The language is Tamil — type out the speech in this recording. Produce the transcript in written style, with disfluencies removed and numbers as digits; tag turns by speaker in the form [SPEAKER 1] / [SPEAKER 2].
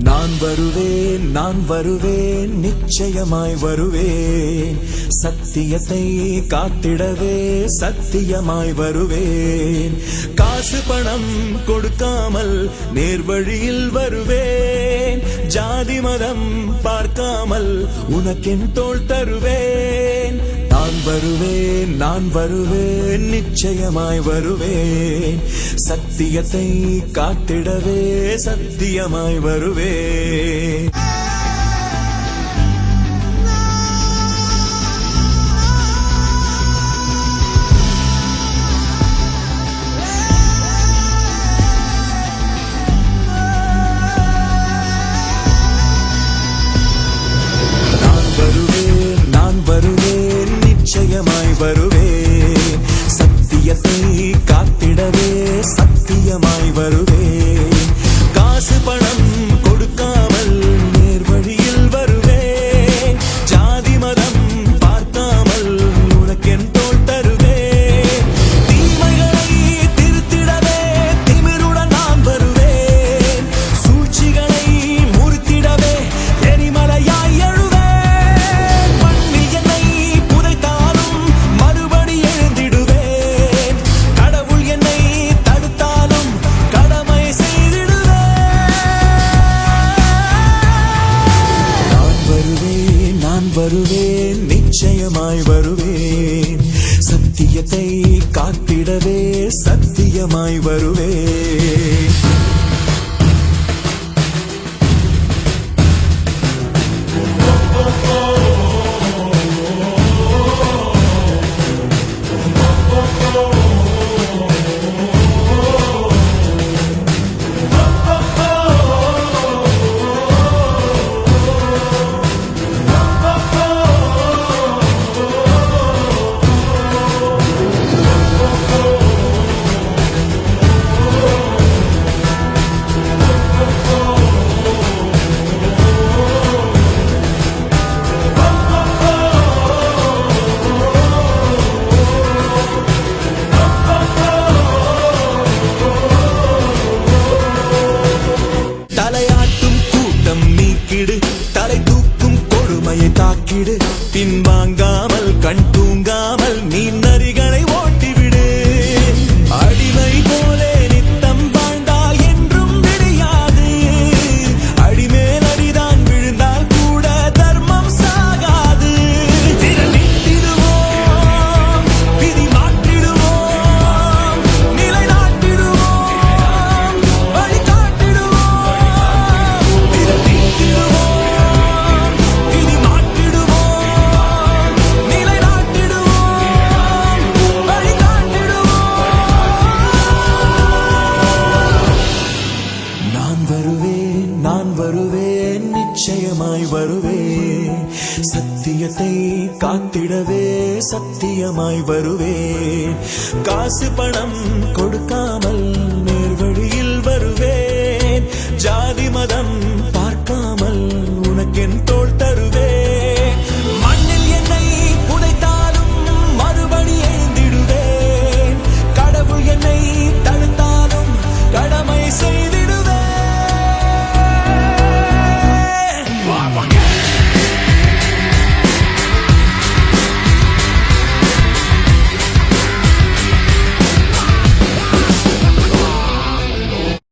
[SPEAKER 1] நான் வருவேன் நிச்சயமாய் வருவேன் சத்தியத்தை காத்திடவே சத்தியமாய் வருவேன் காசு பணம் கொடுக்காமல் நேர்வழியில் வருவேன் ஜாதி மதம் பார்க்காமல் உனக்கென் தோள் தருவேன் நான் வருவேன் நிச்சயமாய் வருவேன் சத்தியத்தை காத்திடவே சத்தியமாய் வருவேன் நிச்சயமாய் வருவேன் சத்தியத்தை காத்திடவே சத்தியமாய் வருவேன் காசு பணம் கொடுக்காமல் நேர்வழியில் வருவேன் ஜாதி மதம் பார்க்காமல் உனக்கென் தோள் தருவேன் தீமைகளை திருத்திடவே திமிருடன் நான் வருவேன் சூழ்ச்சிகளை முறித்திடவே எரிமலையாய் எழுவேன் மண்ணில் என்னை வருவேன் நிச்சயமாய் வருவேன் சத்தியத்தை காத்திடவே சத்தியமாய் வருவேன் தலை தூக்கும் கொடுமையை தாக்கிடு பின்வாங்காமல் கண் தூங்காமல் நீ நரிகளை ஓட்டிவிடு அடிமை போலே நித்தம் வாழ்ந்தால் என்றும் விடியாது அடிமேல் அடிதான் விழுந்தால் கூட தர்மம் சாகாது திரளிடுவோம் விதி மாற்றிடுவோம் நிலை நாட்டிடுவோம் வழிகாட்டிடுவோம் திரளிடுவோம் நான் வருவேன் நிச்சயமாய் வருவேன் சத்தியத்தை காத்திடவே சத்தியமாய் வருவேன் காசு பணம் கொடுக்காமல் நேர்வழியில் வருவேன் ஜாதி மதம்